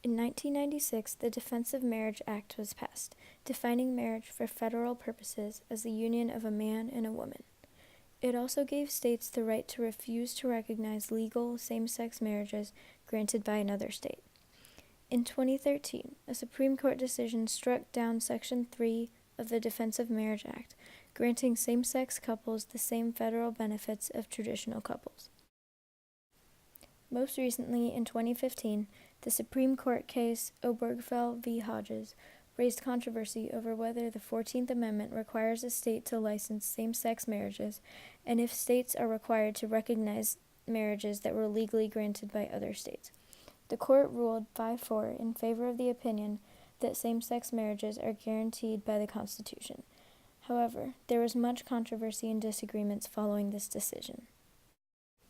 In 1996, the Defense of Marriage Act was passed, defining marriage for federal purposes as the union of a man and a woman. It also gave states the right to refuse to recognize legal same-sex marriages granted by another state. In 2013, a Supreme Court decision struck down Section 3 of the Defense of Marriage Act, granting same-sex couples the same federal benefits of traditional couples. Most recently, in 2015, the Supreme Court case Obergefell v. Hodges raised controversy over whether the 14th Amendment requires a state to license same-sex marriages, and if states are required to recognize marriages that were legally granted by other states. The court ruled 5-4 in favor of the opinion that same-sex marriages are guaranteed by the Constitution. However, there was much controversy and disagreements following this decision.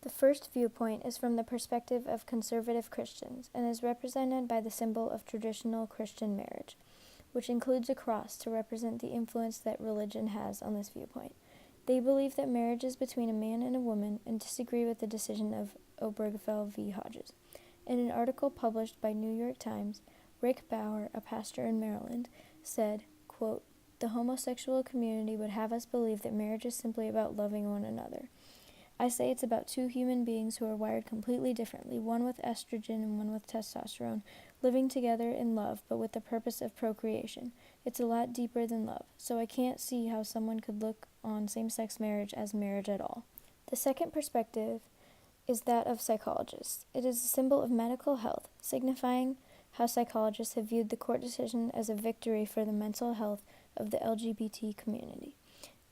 The first viewpoint is from the perspective of conservative Christians and is represented by the symbol of traditional Christian marriage, which includes a cross to represent the influence that religion has on this viewpoint. They believe that marriage is between a man and a woman and disagree with the decision of Obergefell v. Hodges. In an article published by New York Times, Rick Bauer, a pastor in Maryland, said, quote, "The homosexual community would have us believe that marriage is simply about loving one another. I say it's about two human beings who are wired completely differently, one with estrogen and one with testosterone, living together in love, but with the purpose of procreation. It's a lot deeper than love, so I can't see how someone could look on same-sex marriage as marriage at all." The second perspective is that of psychologists. It is a symbol of medical health, signifying how psychologists have viewed the court decision as a victory for the mental health of the LGBT community.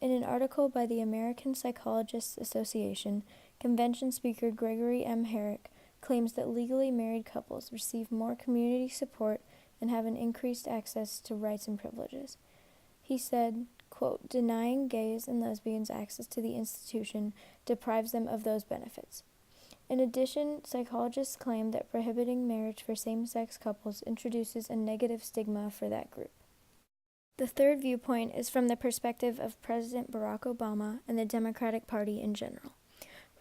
In an article by the American Psychologists Association, convention speaker Gregory M. Herrick claims that legally married couples receive more community support and have an increased access to rights and privileges. He said, quote, "Denying gays and lesbians access to the institution deprives them of those benefits." In addition, psychologists claim that prohibiting marriage for same-sex couples introduces a negative stigma for that group. The third viewpoint is from the perspective of President Barack Obama and the Democratic Party in general.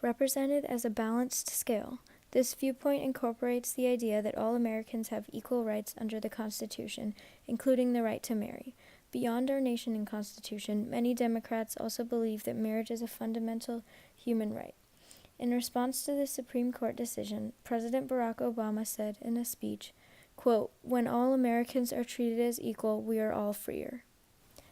Represented as a balanced scale, this viewpoint incorporates the idea that all Americans have equal rights under the Constitution, including the right to marry. Beyond our nation and Constitution, many Democrats also believe that marriage is a fundamental human right. In response to the Supreme Court decision, President Barack Obama said in a speech, quote, "When all Americans are treated as equal, we are all freer."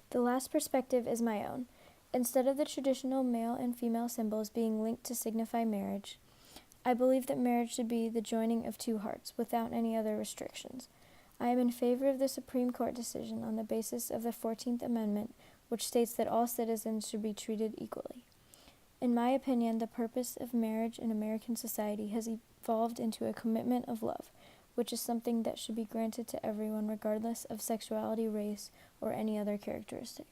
The last perspective is my own. Instead of the traditional male and female symbols being linked to signify marriage, I believe that marriage should be the joining of two hearts, without any other restrictions. I am in favor of the Supreme Court decision on the basis of the 14th Amendment, which states that all citizens should be treated equally. In my opinion, the purpose of marriage in American society has evolved into a commitment of love, which is something that should be granted to everyone regardless of sexuality, race, or any other characteristic.